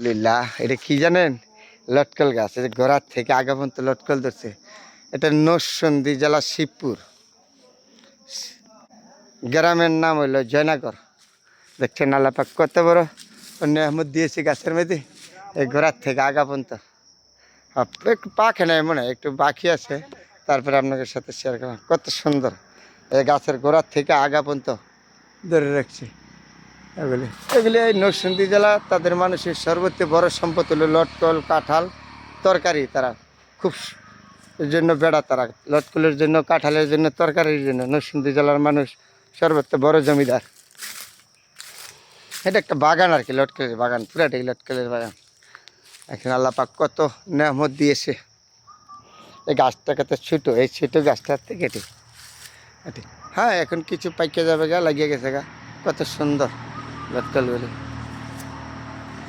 লিল্লাহ, এটা কি জানেন? লটকল গাছ। এই যে গোড়ার থেকে আগা পর্যন্ত লটকল ধরছে। এটা নরসিংদী জেলা শিবপুর, গ্রামের নাম হইল জয়নগর। দেখছেন আল্লাহ পাক কত বড় নেয়ামত দিয়েছে গাছের মধ্যে। এই গোড়ার থেকে আগা পর্যন্ত একটু পাখে নেই মনে হয়, একটু বাকি আছে, তারপরে আপনাদের সাথে শেয়ার করলাম। কত সুন্দর এই গাছের গোড়ার থেকে আগা পর্যন্ত ধরে রাখছে। এগুলি এগুলি এই নরসিংদী জেলা তাদের মানুষের সর্বোচ্চ বড় সম্পদ হলো লটকল, কাঁঠাল, তরকারি। তারা খুব এর জন্য বেড়া, তারা লটকলের জন্য, কাঁঠালের জন্য, তরকারির জন্য নরসিংদী জেলার মানুষ সর্বোচ্চ বড় জমিদার। এটা একটা বাগান আর কি, লটকলের বাগান, পুরাটাই লটকলের বাগান। এখন আল্লাহ পাক কত নেয়ামত দিয়েছে। এই গাছটা কত ছোটো, এই ছোটো গাছটার থেকে এটি এটি হ্যাঁ, এখন কিছু পাইকে যাবে গা, লাগিয়ে গেছে গা। কত সুন্দর লটকলগুলি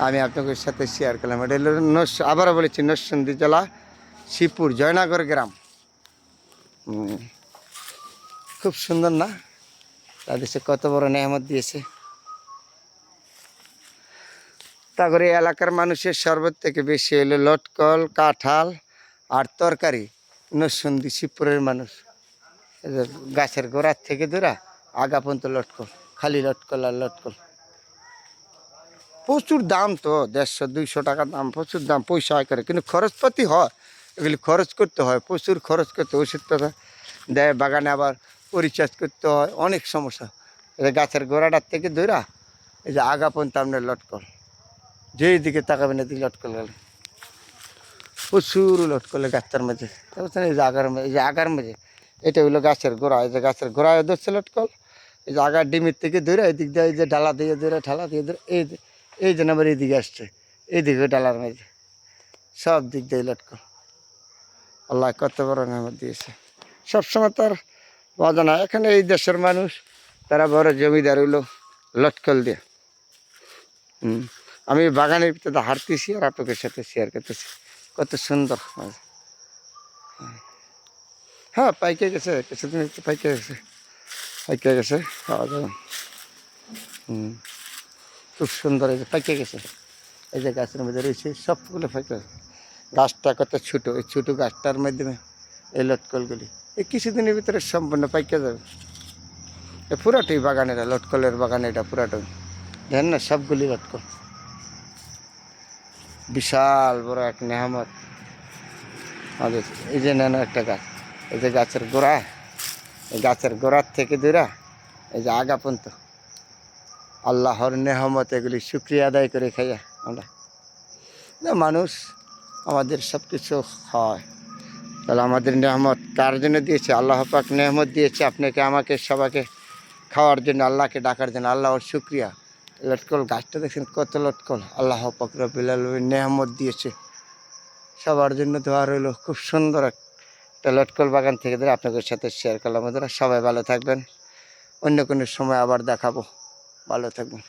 আমি আপনাদের সাথে শেয়ার করলাম। এটা হলো আবারও বলেছি নরসিংদী জেলা শিবপুর জয়নগর গ্রাম। খুব সুন্দর না? তাদের সে কত বড় নেয়ামত দিয়েছে। তারপরে এলাকার মানুষের সর্বোচ্চ থেকে বেশি হলো লটকল, কাঁঠাল আর তরকারি নরসিংদী শিবপুরের মানুষ। গাছের গোড়ার থেকে ধরা আগা পর্যন্ত লটকল, খালি লটকল আর লটকল। প্রচুর দাম তো, 150-200 টাকা দাম, প্রচুর দাম, পয়সা হয় করে, কিন্তু খরচপাতি হয়। এগুলি খরচ করতে হয়, প্রচুর খরচ করতে, ওষুধটা দেয় বাগানে, আবার পরিচর্য করতে হয়, অনেক সমস্যা। এই গাছের গোড়াটার থেকে ধরা এই যে আগা পর্যন্ত আপনার লটকল, যেই দিকে তাকাবেন এদিকে লটকল গেল, প্রচুর লটকলে গাছটার মাঝে। বুঝছেন? এই যে আগার মাঝে, এই যে আগার মাঝে এটা হইলো গাছের গোড়া। এই যে গাছের গোড়ায় ধরছে লটকল, এই যে আগার ডিমের থেকে ধরে এদিক দিয়ে, এই যে ডালা দিয়ে ধরে, ঢালা দিয়ে ধরে, এই যে আবার এইদিকে আসছে, এইদিকে ডালার মাঝে, সব দিক দিয়ে লটকল। আল্লাহ কত বড় নেয়ামত দিয়েছে। সবসময় তার অজানা। এখানে এই দেশের মানুষ তারা বড় জমিদার হইলো লটকল দিয়ে। আমি বাগানের ভিতরে হাঁটতেছি আর আপনাদের সাথে শেয়ার করতেছি। কত সুন্দর। হ্যাঁ, পাইকে গেছে, কিছুদিন একটু পাইকে গেছে, পাইকে গেছে, খাওয়া যাবে। খুব সুন্দর। এই যে পাইকে গেছে, এই যে গাছের মধ্যে রয়েছে সবগুলো পাইকে। গাছটা কত ছোটো, এই ছোটো গাছটার মাধ্যমে এই লটকলগুলি এই কিছুদিনের ভিতরে সম্পূর্ণ পাইকে যাবে। এ পুরাটাই বাগানের, লটকলের বাগান এটা পুরাটাই। দেখেন না, সবগুলি লটকল। বিশাল বড় এক নেয়ামত আমাদের। এই যে নেন একটা গাছ, এই যে গাছের গোড়া, এই গাছের গোড়ার থেকে দূরা এই যে আগা পর্যন্ত আল্লাহর নেহামত, এগুলি শুক্রিয়া আদায় করে খাইয়া আমরা মানুষ। আমাদের সব কিছু হয়, তাহলে আমাদের নেহামত কার জন্য দিয়েছে? আল্লাহ পাক নেহামত দিয়েছে আপনাকে, আমাকে, সবাইকে খাওয়ার জন্য, আল্লাহকে ডাকার জন্য। আল্লাহর শুক্রিয়া। লটকল গাছটা দেখছেন কত লটকল, আল্লাহ পাক রব্বুল আলামিন নেহামত দিয়েছে সবার জন্য। দোয়া রইল। খুব সুন্দর একটা লটকল বাগান থেকে ধরে আপনাদের সাথে শেয়ার করলাম। সবাই ভালো থাকবেন, অন্য কোনো সময় আবার দেখাবো। ভালো থাকবেন।